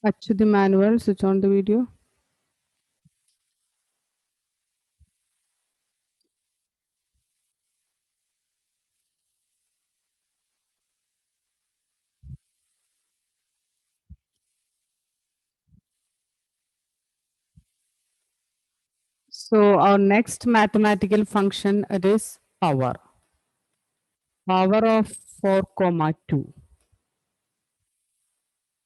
Actually, manual, switch on the video. So our next mathematical function it is power. Power of 4 comma 2.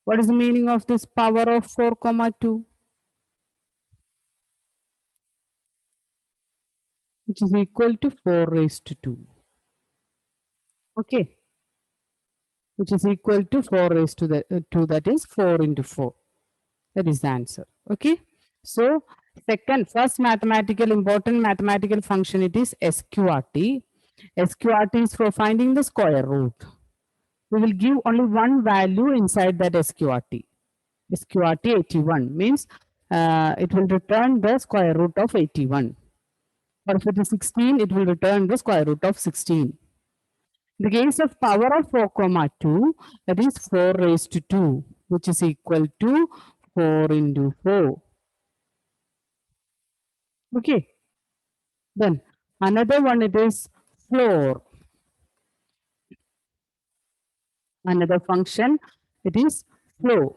What is the meaning of this power of 4 comma 2? Which is equal to 4 raised to 2. Okay. Which is equal to 4 raised to the 2, that is 4 into 4. That is the answer. Okay. So first mathematical important mathematical function it is SQRT. SQRT is for finding the square root. We will give only one value inside that SQRT. SQRT 81 means it will return the square root of 81. Or if it is 16, it will return the square root of 16. In the case of power of 4 comma 2, that is 4 raised to 2, which is equal to 4 into 4. Okay. Then another one it is floor. Another function it is flow.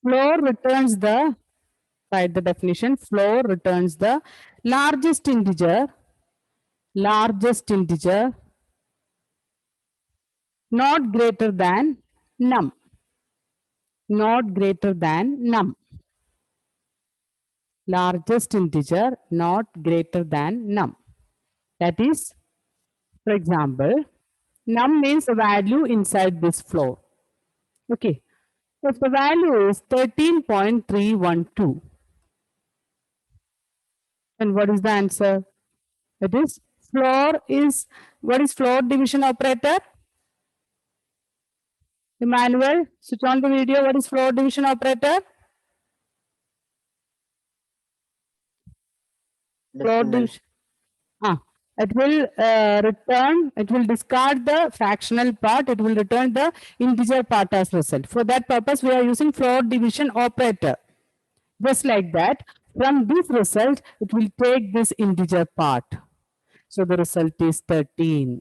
Floor returns the, write the definition, floor returns the largest integer, largest integer not greater than num, not greater than num, largest integer not greater than num. That is, for example, num means a value inside this floor. Okay. If the value is 13.312, then what is the answer? It is floor is, what is floor division operator? Emmanuel, switch on the video. What is floor division operator? Floor Decimal. division. Ah, it will discard the fractional part, it will return the integer part as result. For that purpose, we are using floor division operator. Just like that, from this result, it will take this integer part. So the result is 13.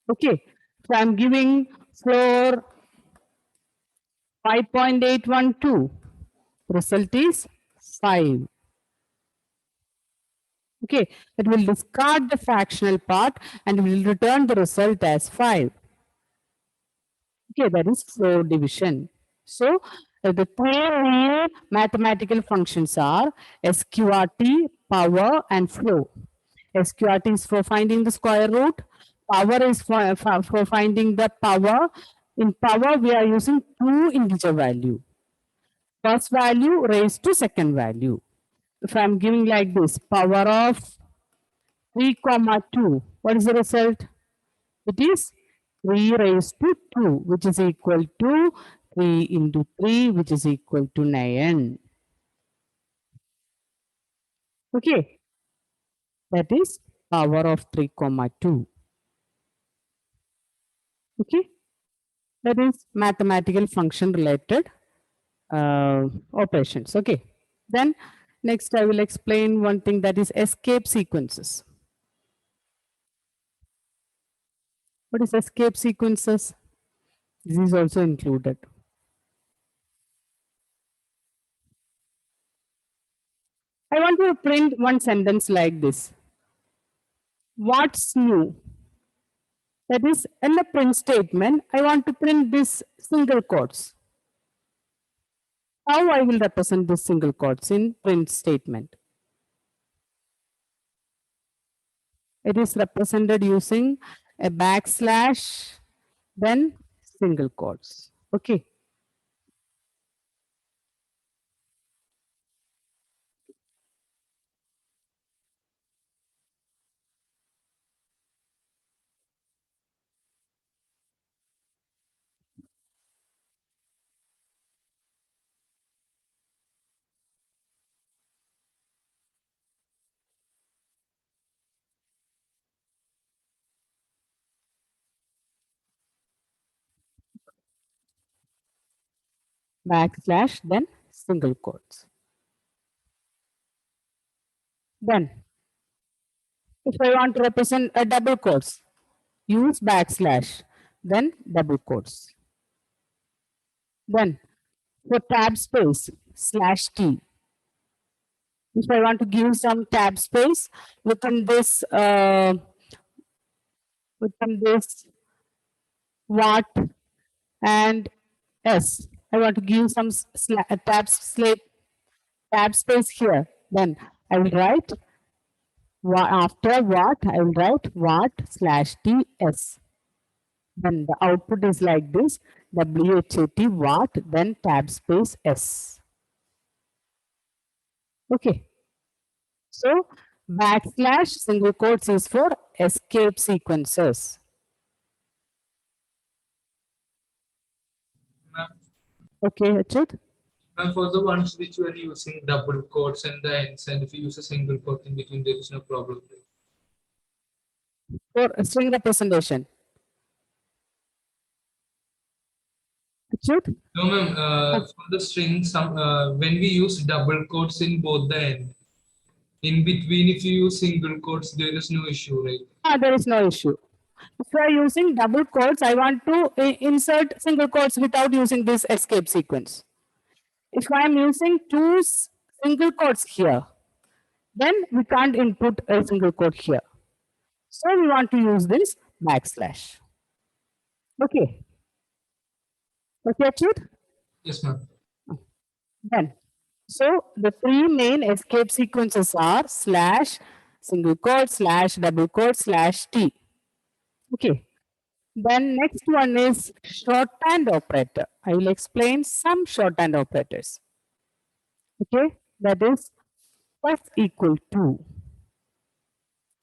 Okay, so I'm giving floor 5.812. Result is 5. Okay, it will discard the fractional part and will return the result as 5. Okay, that is floor division. So the three main mathematical functions are SQRT, power, and flow. SQRT is for finding the square root. Power is for finding the power. In power, we are using two integer value. First value raised to second value. If I am giving like this, power of 3 comma 2, what is the result? It is 3 raised to 2, which is equal to 3 into 3, which is equal to 9. Okay, that is power of 3 comma 2. Okay, that is mathematical function related operations. Okay, then next I will explain one thing, that is escape sequences. What is escape sequences? This is also included. I want to print one sentence like this. What's new? That is, in the print statement, I want to print this single quotes. How I will represent this single quotes in print statement? It is represented using a backslash, then single quotes. Okay. backslash, then single quotes. Then, if I want to represent a double quotes, use backslash, then double quotes. Then, for tab space, slash T. If I want to give some tab space within this what and s, I want to give some tab space here. Then I will write after what I will write what slash ts. Then the output is like this: WHAT what, then tab space s. Okay. So backslash single quotes is for escape sequences. Okay, Achut? And for the ones which you are using double quotes and the ends, and if you use a single quote in between, there is no problem. For string representation. Achut? No, ma'am. For the string, when we use double quotes in both the end, in between, if you use single quotes, there is no issue, right? There is no issue. If you are using double quotes, I want to insert single quotes without using this escape sequence. If I am using two single quotes here, then we can't input a single quote here. So we want to use this backslash. Okay. Okay, Achut? Yes, ma'am. Then, so the three main escape sequences are slash, single quote, slash, double quote, slash T. Okay. Then next one is shorthand operator. I will explain some shorthand operators. Okay, that is plus equal to.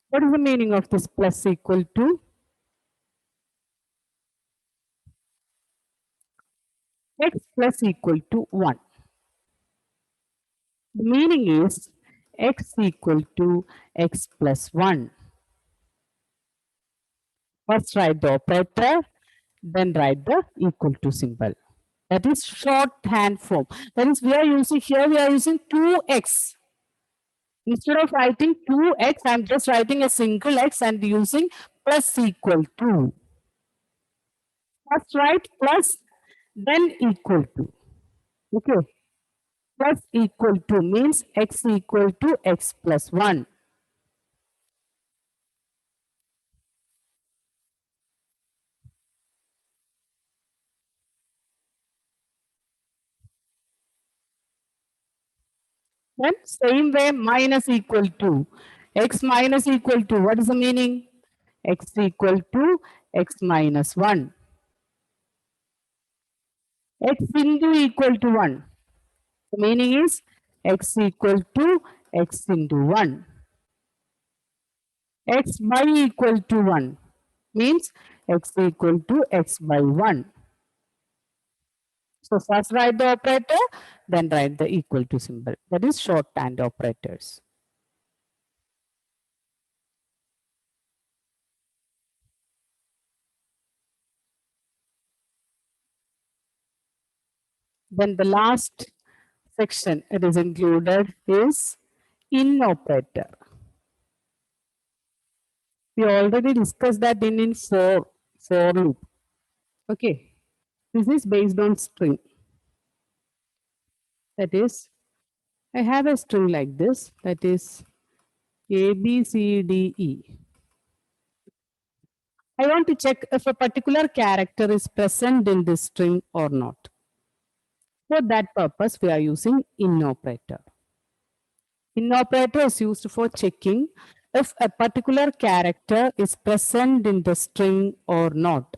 What is the meaning of this plus equal to? X plus equal to 1. The meaning is x equal to x plus 1. First write the operator, then write the equal to symbol. That is shorthand form. That is we are using 2x. Instead of writing 2x, I am just writing a single x and using plus equal to. First write plus, then equal to. Okay. Plus equal to means x equal to x plus 1. Then same way minus equal to. X minus equal to. What is the meaning? X equal to x minus 1. X into equal to 1. The meaning is x equal to x into 1. X by equal to 1 means x equal to x by 1. So first write the operator, then write the equal to symbol. That is shorthand operators. Then the last section it is included is in operator. We already discussed that in for loop. Okay, this is based on string. That is, I have a string like this. That is A, B, C, D, E. I want to check if a particular character is present in this string or not. For that purpose, we are using in operator. In operator is used for checking if a particular character is present in the string or not.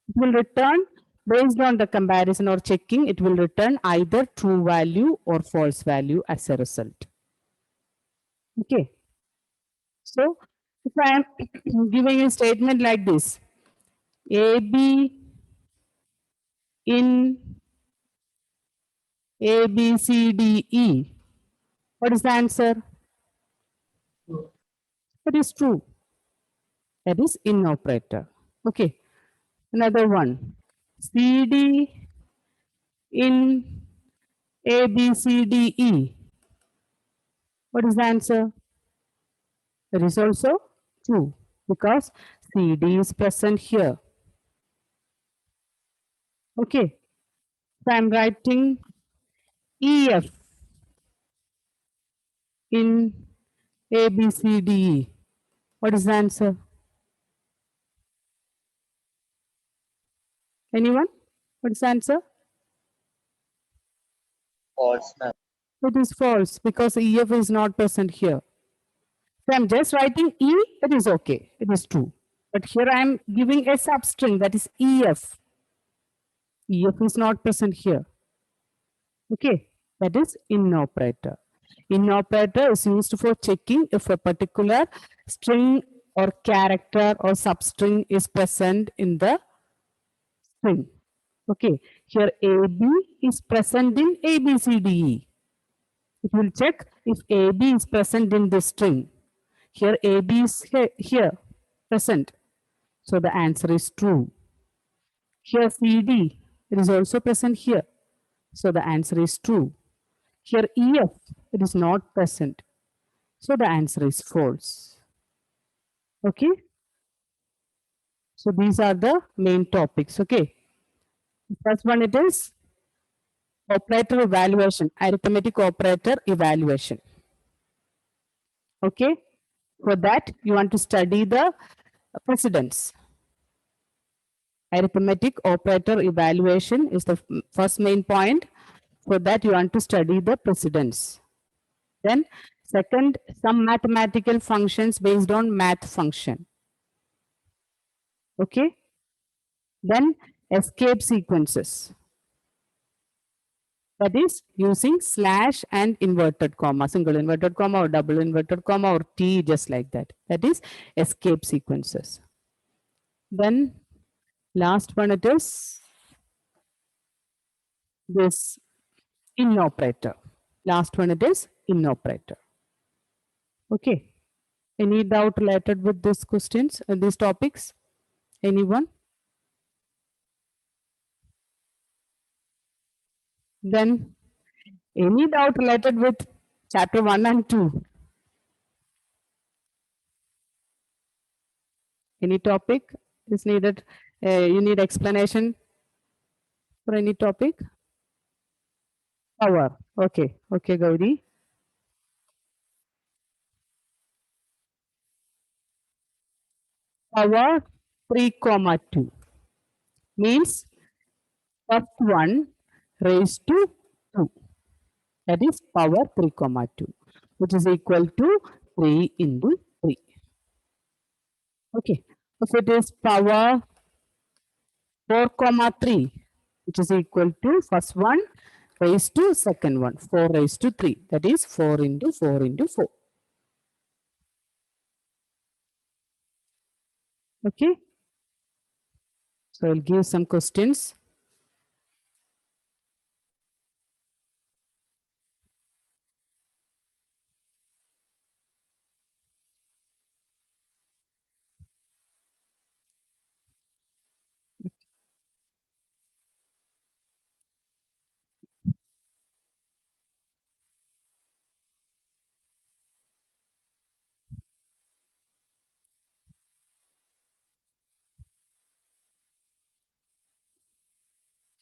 It will return based on the comparison or checking, it will return either true value or false value as a result. Okay. So if I am giving a statement like this, AB in A, B, C, D, E. What is the answer? That is true. That is in operator. Okay. Another one. CD in A, B, C, D, E? What is the answer? That is also true because CD is present here. Okay, so I'm writing EF in A, B, C, D, E. What is the answer? Anyone? What is the answer? False, ma'am. It is false because EF is not present here. So I'm just writing E, it is okay, it is true. But here I'm giving a substring that is EF. EF is not present here. Okay, that is in operator. In operator is used for checking if a particular string or character or substring is present in the string. Okay, here AB is present in ABCDE. It will check if AB is present in the string. Here AB is here present. So the answer is true. Here CD, it is also present here. So the answer is true. Here EF, it is not present. So the answer is false. Okay. So these are the main topics. Okay. The first one it is operator evaluation, arithmetic operator evaluation. Okay. For that, you want to study the precedence. Arithmetic operator evaluation is the first main point. For that, you want to study the precedence. Then, second, some mathematical functions based on math function. Okay. Then, escape sequences. That is using slash and inverted comma, single inverted comma or double inverted comma or T, just like that. That is escape sequences. Then, last one it is this in operator. Last one it is in operator. Okay. Any doubt related with these questions, these topics? Anyone? Then any doubt related with chapter 1 and 2? Any topic is needed? You need explanation for any topic? Power. Okay. Okay, Gauri. Power 3 comma 2 means first one raised to 2. That is power 3 comma 2, which is equal to 3 into 3. Okay. If it is power 4 comma 3, which is equal to first one raised to second one, 4 raised to 3. That is 4 into 4 into 4. Okay. So I'll give some questions.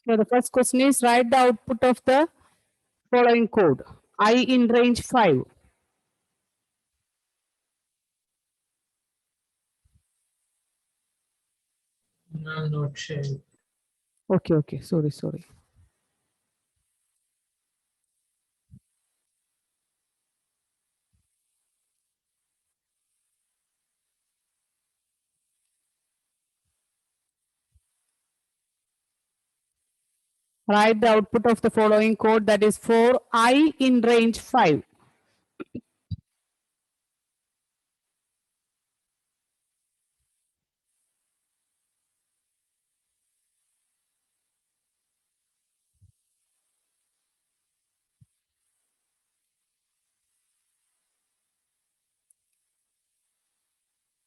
So the first question is write the output of the following code. I in range 5. I'm not sure. Okay, okay. Sorry. Write the output of the following code, that is for I in range 5.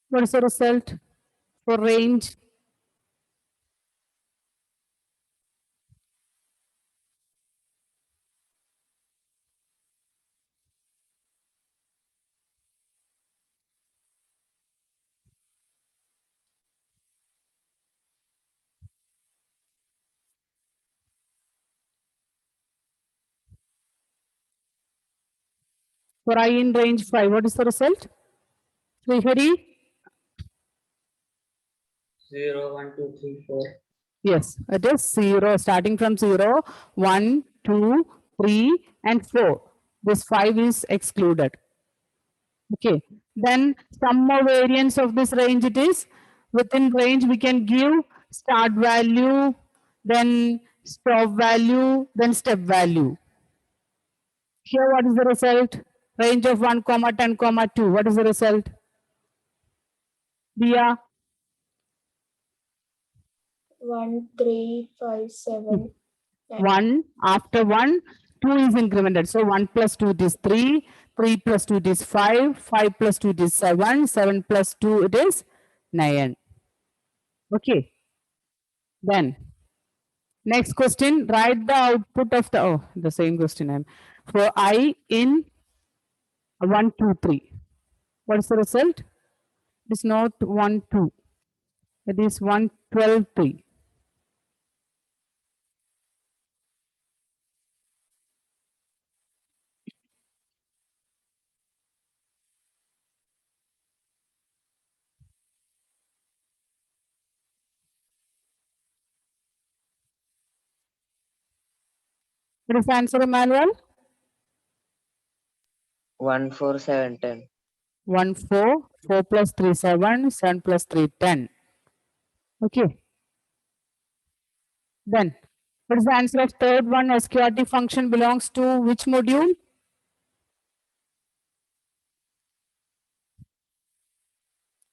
What is the result for range? For I in range 5, what is the result? Srihari? 0, 1, 2, 3, 4. Yes, it is 0, starting from 0, 1, 2, 3, and 4. This 5 is excluded. Okay, then some more variants of this range it is. Within range, we can give start value, then stop value, then step value. Here, what is the result? Range of 1, comma 10, comma 2. What is the result? Dia? 1, 3, 5, 7. 1 after 1, 2 is incremented. So 1 plus 2 it is 3, 3 plus 2 it is 5, 5 plus 2 it is 7, 7 plus 2 it is 9. Okay. Then next question, write the output of the same question I'm for I in 1, 2, 3. What is the result? It is not 1, 2. It is 1, 12, 3. What is the answer, Emmanuel? 1, 4, 7, 10. 1, 4, 4 plus 3, 7, 7 plus 3, 10. Okay. Then, what is the answer of third one? SQRT function belongs to which module?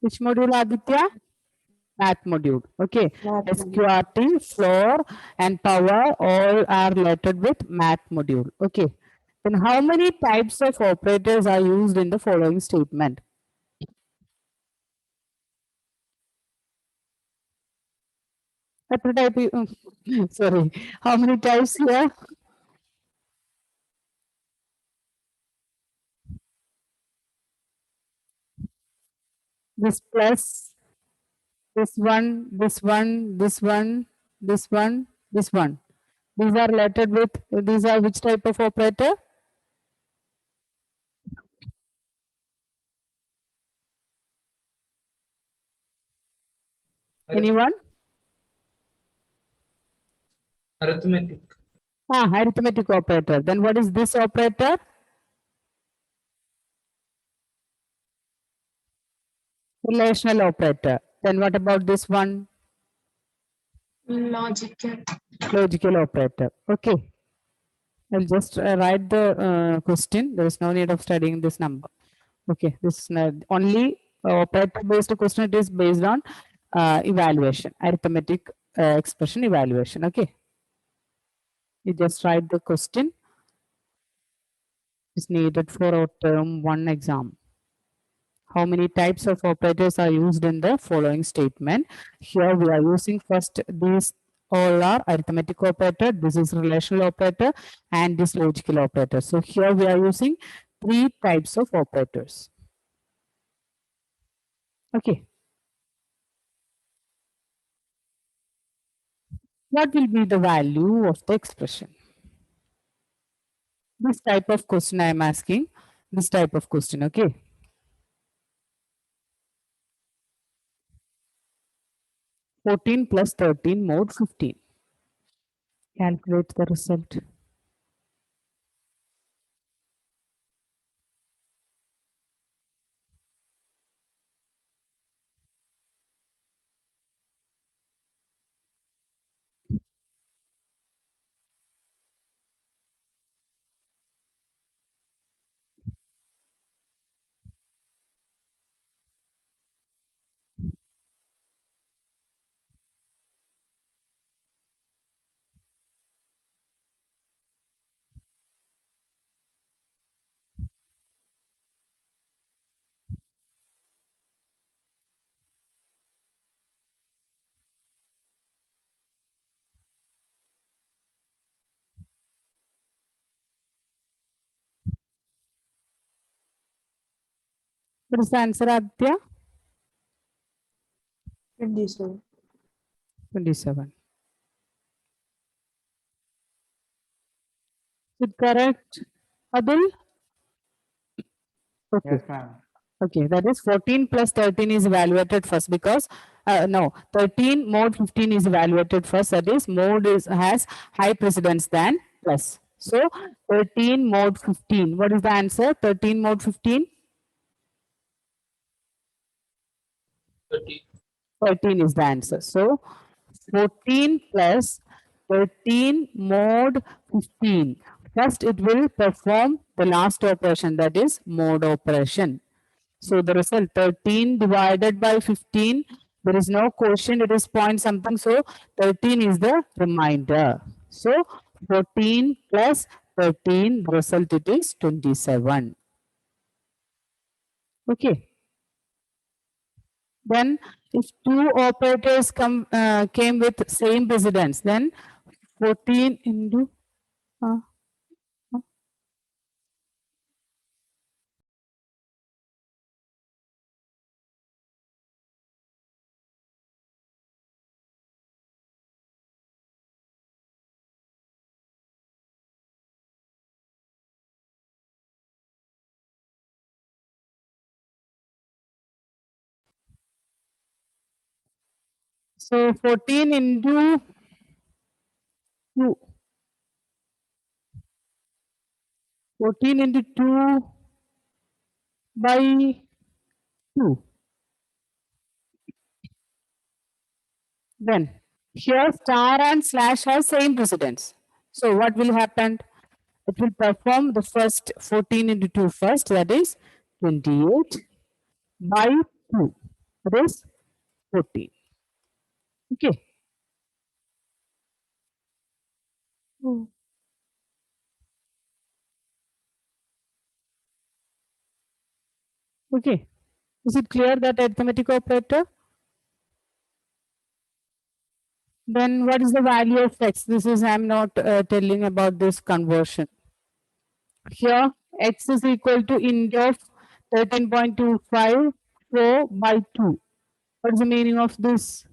Which module, Aditya? Math module. Okay. SQRT, floor, and power all are related with math module. Okay. Then how many types of operators are used in the following statement? Sorry. How many types here? This plus, this one, this one, this one, this one, this one. These are related with, these are which type of operator? Anyone? Arithmetic. Arithmetic operator. Then what is this operator? Relational operator. Then what about this one? Logical. Logical operator. Okay. I'll just write the question. There is no need of studying this number. Okay. This is only operator based question. It is based on evaluation, arithmetic expression evaluation. Okay. You just write the question. Is needed for our term 1 exam. How many types of operators are used in the following statement? Here we are using first these all are arithmetic operator, this is relational operator, and this logical operator. So here we are using 3 types of operators. Okay. What will be the value of the expression? This type of question I am asking. This type of question, okay. (14 plus 13 mod 15). Calculate the result. What is the answer, Aditya? 27. 27. Is it correct, Adil? Okay. Yes, ma'am. Okay, that is 14 plus 13 is evaluated first because no, 13 mod 15 is evaluated first. That is mod is has high precedence than plus. So 13 mod 15. What is the answer? 13 mod 15. 30. 13 is the answer. So 14 plus 13 mod 15. First, it will perform the last operation, that is mod operation. So the result 13 divided by 15, there is no quotient, it is point something. So 13 is the remainder. So 14 plus 13, the result it is 27. Okay. Then if two operators came with same precedence, then 14 into uh, so 14 into 2. 14 into 2 by 2. Then here star and slash have same precedence. So what will happen? It will perform the first 14 into 2 first, that is 28 by 2. That is 14. Okay. Hmm. Okay. Is it clear that arithmetic operator? Then what is the value of x? This is, I'm not telling about this conversion. Here, x is equal to int of 13.25 4 by 2. What is the meaning of this?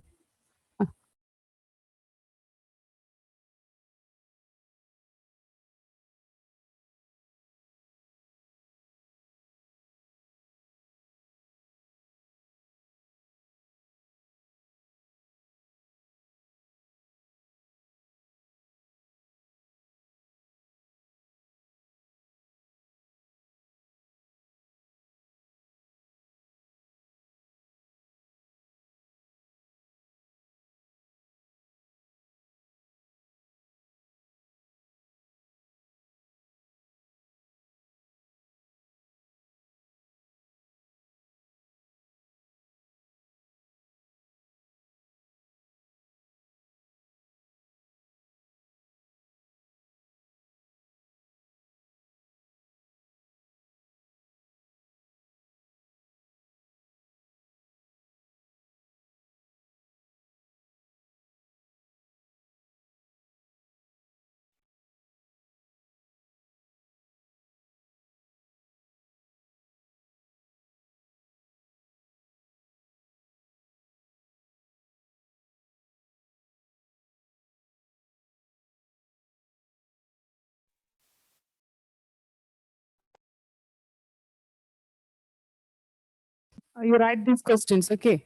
You write these questions, okay?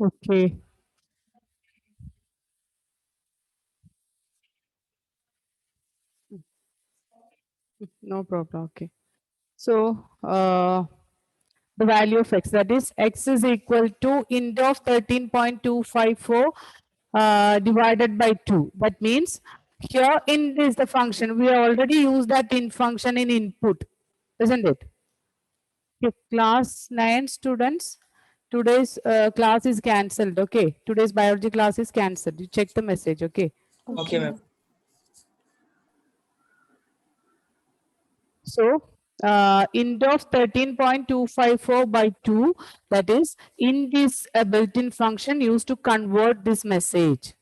Okay. No problem. Okay. So, the value of x, that is x is equal to int of 13.254 divided by 2. That means here int is the function. We already used that int function in input, isn't it? Okay, class 9 students, today's class is cancelled. Okay, today's biology class is cancelled. You check the message. Okay. Okay, ma'am. So, int of 13.254 by 2, that is, int is a built-in function used to convert this message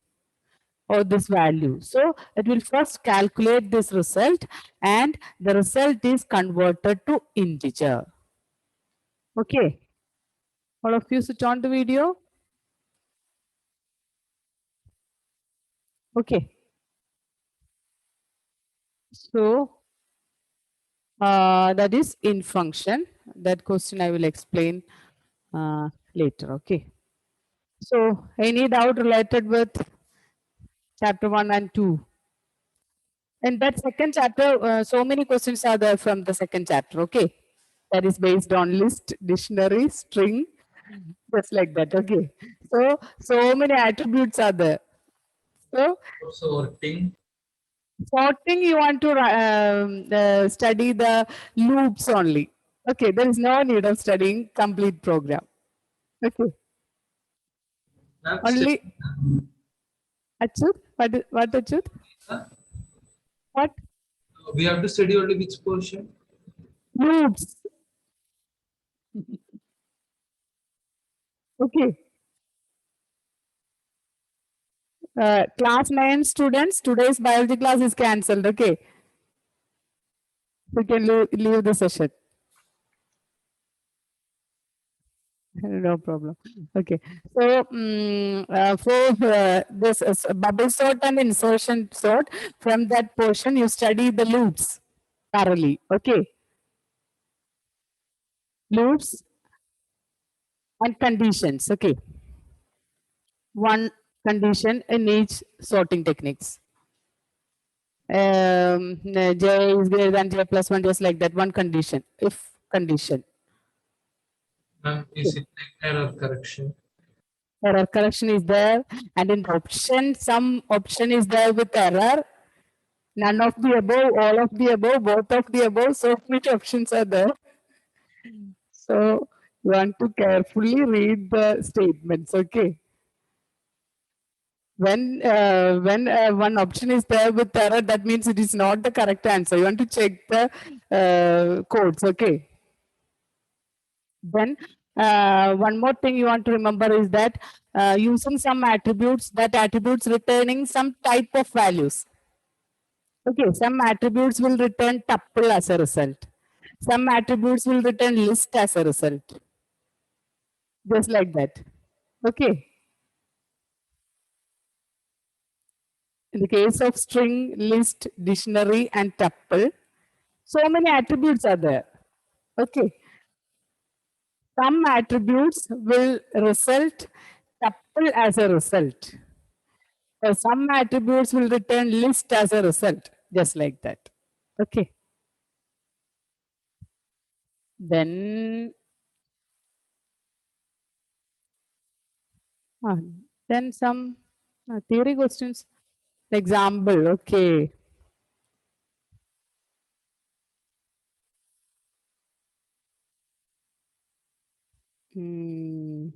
or this value. So, it will first calculate this result and the result is converted to integer. Okay. All of you switch on the video. Okay. So, that is in function. That question I will explain later. Okay. So, any doubt related with chapter 1 and 2? And that second chapter, so many questions are there from the second chapter. Okay. That is based on list, dictionary, string, just like that. Okay. So many attributes are there. So, Sorting. sorting, you want to study the loops only. Okay, there is no need of studying complete program. Okay, That's it. only Achut. What Achut? What We have to study only which portion? loops? Okay, class 9 students. Today's biology class is cancelled. Okay, we can leave the session. No problem. Okay. So, for this bubble sort and insertion sort, from that portion, you study the loops thoroughly. Okay. Loops and conditions. Okay. One condition in each sorting techniques. J is greater than J plus 1, just like that. One condition. If condition. Ma'am, is it like error correction? Error correction is there. And in the option, some option is there with error. None of the above, all of the above, both of the above, so many options are there. So you want to carefully read the statements, okay? When one option is there with error, that means it is not the correct answer. You want to check the codes, okay? Then one more thing you want to remember is that using some attributes, that attributes returning some type of values. Okay, some attributes will return tuple as a result. Some attributes will return list as a result. Just like that. Okay. In the case of string, list, dictionary, and tuple, so many attributes are there. Okay. Some attributes will result tuple as a result. Some attributes will return list as a result. Just like that. Okay. Then Ah, then some theory questions. Example, okay. Hmm.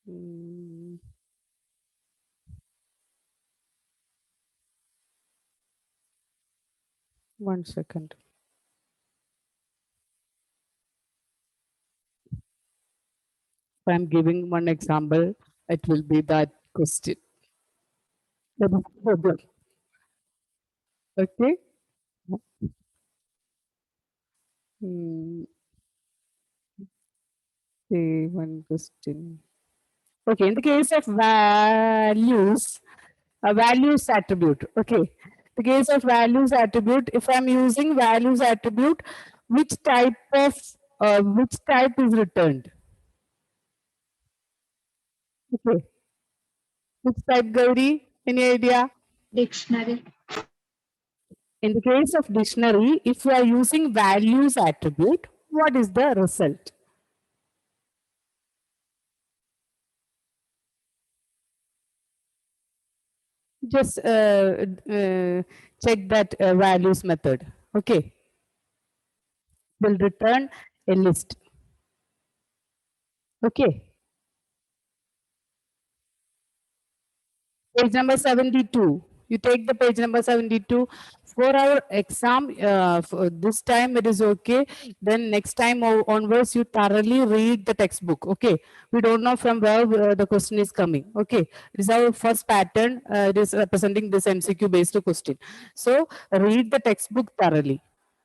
Hmm. 1 second. If I'm giving one example, it will be that question. No problem. Okay. Hmm. Say one question. Okay, in the case of values, a values attribute. Okay, the case of values attribute, if I'm using values attribute, which type is returned? Okay, which type, Gauri? Any idea? Dictionary. In the case of dictionary, if you are using values attribute, what is the result? Just check that values method. Okay, will return a list. Okay, page number 72. You take the page number 72 for our exam. For this time it is okay. Then next time onwards, you thoroughly read the textbook. Okay, we don't know from where the question is coming. Okay, it is our first pattern. It is representing this MCQ based question. So read the textbook thoroughly.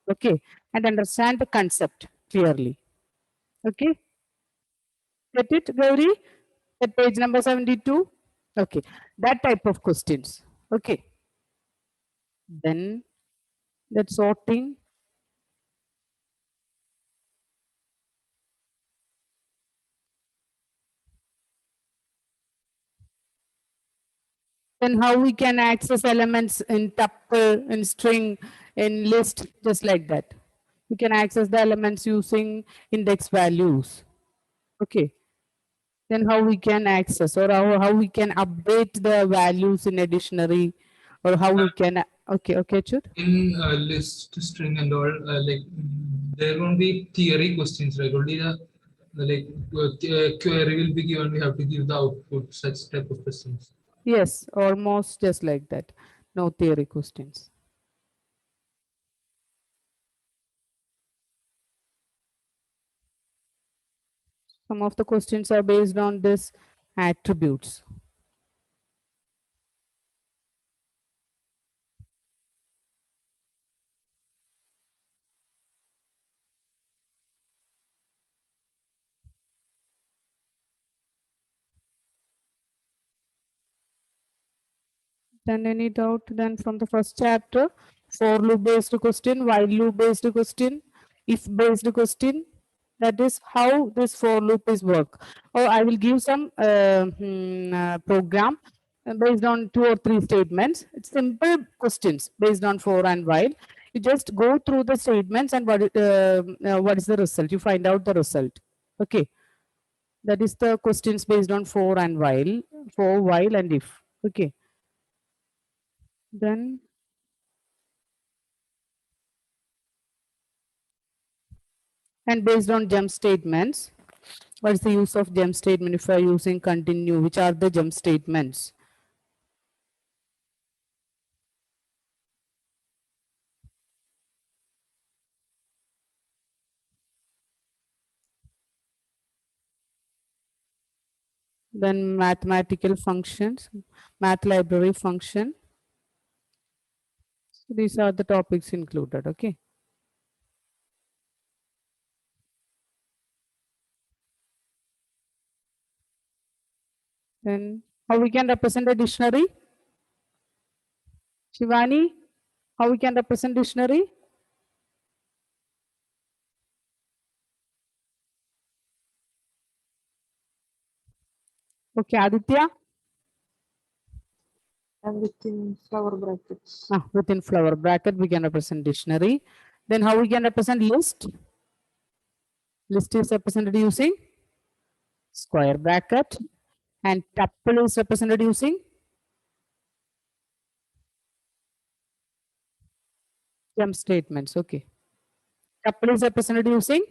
Okay, and understand the concept clearly. Okay, get it, Gauri? At page number 72. Okay, that type of questions. Okay, then that sorting. Then how we can access elements in tuple, in string, in list, just like that. We can access the elements using index values. Okay. Then how we can access, or how we can update the values in a dictionary, or how we can, okay, Chut. In list, string, and all, there won't be theory questions, right? Only the query will be given. We have to give the output, such type of questions. Yes, almost just like that. No theory questions. Some of the questions are based on this attributes. Then any doubt then from the first chapter? For loop based question, while loop based question, if based question. That is how this for loop is work. Or I will give some program based on 2 or 3 statements. It's simple questions based on for and while. You just go through the statements and what is the result? You find out the result. Okay, that is the questions based on for and while, for while and if. Okay, then and based on jump statements, what is the use of jump statement if you are using continue? Which are the jump statements? Then mathematical functions, math library function. So these are the topics included. Okay. Then how we can represent a dictionary? Shivani, how we can represent dictionary? Okay, Aditya. And within flower brackets. Within flower bracket, we can represent dictionary. Then how we can represent list? List is represented using square bracket, and tuple is represented using jump statements. Okay. Tuple is represented using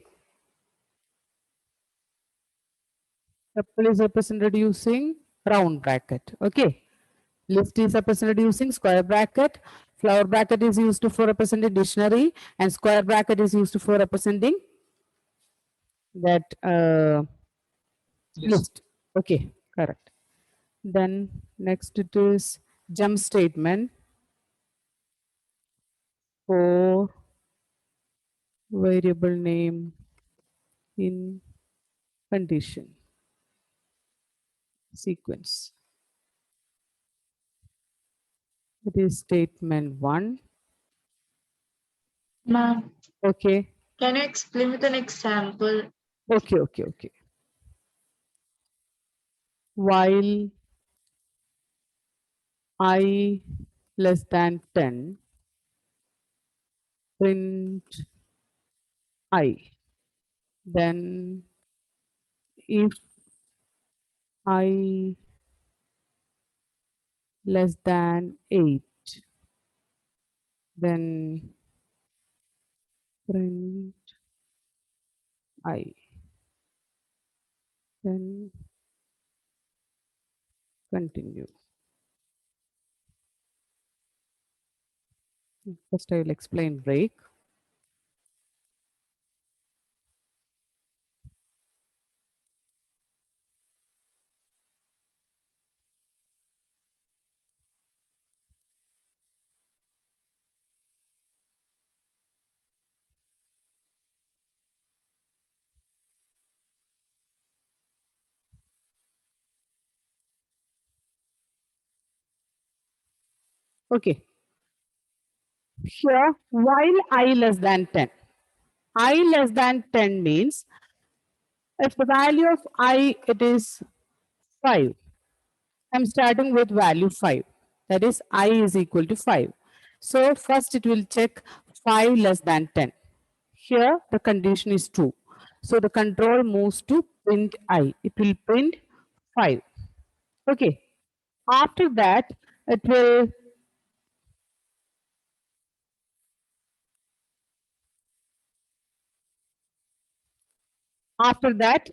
round bracket. Okay. List is represented using square bracket. Flower bracket is used for representing dictionary, and square bracket is used for representing that list. Okay, correct. Then next it is jump statement for variable name in condition. sequence. It is statement 1. Ma'am, Okay. can you explain with an example? Okay. While I less than 10, print I. Then if I less than 8, then print I. Then continue. First I will explain break. Okay. Here, while I less than 10. I less than 10 means if the value of I it is 5, I'm starting with value 5. That is I is equal to 5. So first it will check 5 less than 10. Here the condition is true. So the control moves to print I. It will print 5. Okay. After that, it will after that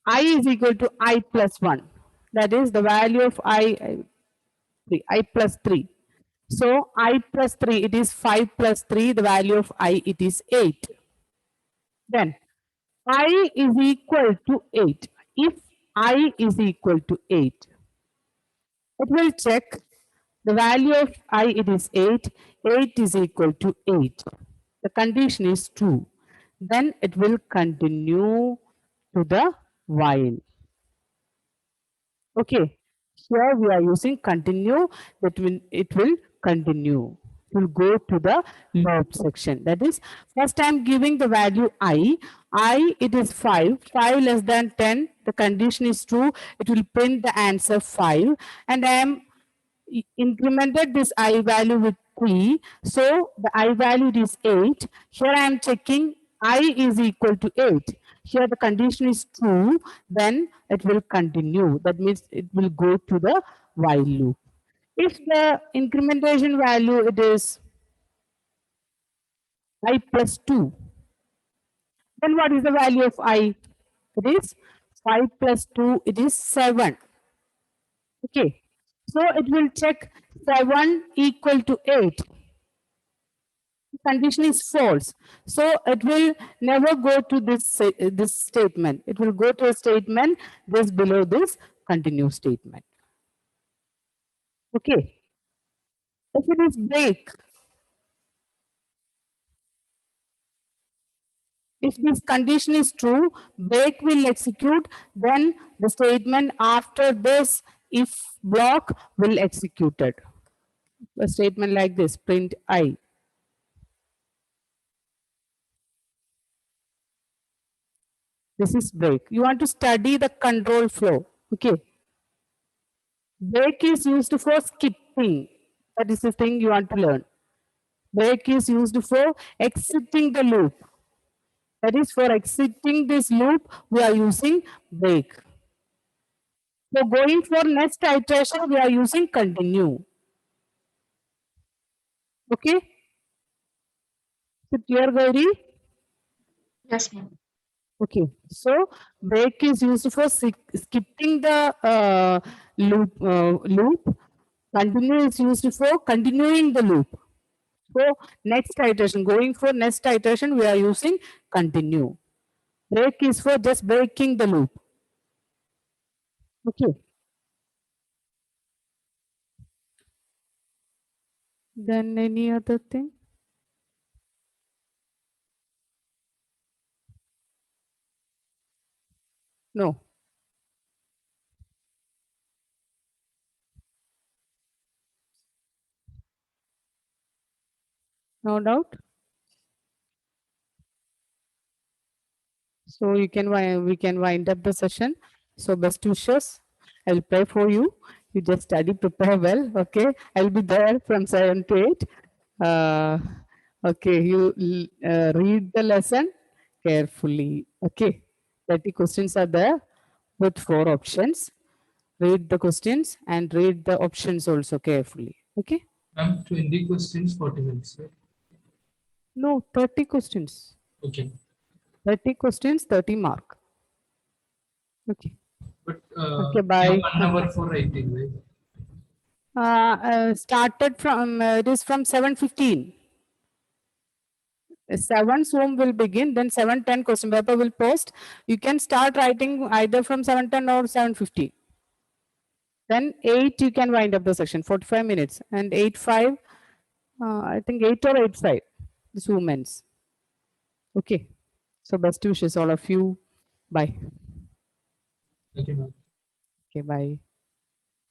I is equal to I plus 1. That is the value of I plus 3. So I plus 3, it is 5 plus 3, the value of I, it is 8. Then I is equal to 8. If I is equal to 8, it will check the value of I, it is 8. 8 is equal to 8. The condition is true. Then it will continue to the while. Okay. Here we are using continue. It will continue. It will go to the loop section. That is, first I am giving the value I. I it is 5. 5 less than 10. The condition is true. It will print the answer 5. And I am incremented this I value with 3. So the I value is 8. Here I am checking I is equal to 8. Here the condition is true, then it will continue. That means it will go to the while loop. If the incrementation value it is I plus 2, then what is the value of I? It is 5 plus 2, it is 7. Okay. So it will check 7 equal to 8. Condition is false. So it will never go to this statement. It will go to a statement just below this continue statement. Okay. If it is break, if this condition is true, break will execute, then the statement after this if block will executed. A statement like this, print I. This is break. You want to study the control flow. Okay. Break is used for skipping. That is the thing you want to learn. Break is used for exiting the loop. That is for exiting this loop, we are using break. So going for next iteration, we are using continue. Okay? So clear, Gauri? Yes, ma'am. Okay. So break is used for skipping the loop. Continue is used for continuing the loop. So next iteration, going for next iteration, we are using continue. Break is for just breaking the loop. Okay. Then any other thing? No. No doubt. So we can wind up the session. So best wishes. I'll pray for you. You just study, prepare well. Okay. I'll be there from 7 to 8. Okay. Read the lesson carefully. Okay. 30 questions are there with 4 options. Read the questions and read the options also carefully. Okay. Ma'am, 20 questions, 40 minutes. Right? No, 30 questions. Okay. 30 questions, 30 mark. Okay. But Okay, we bye. have 1 hour for writing, right? Started from it is from 7:15. 7 Zoom will begin, then 7:10 question paper will post. You can start writing either from 7:10 or 7:15. Then 8 you can wind up the section, 45 minutes, and 8:05, I think 8 or 8:05, the Zoom ends. Okay. So best wishes all of you. Bye. Okay, ma'am. Okay, bye.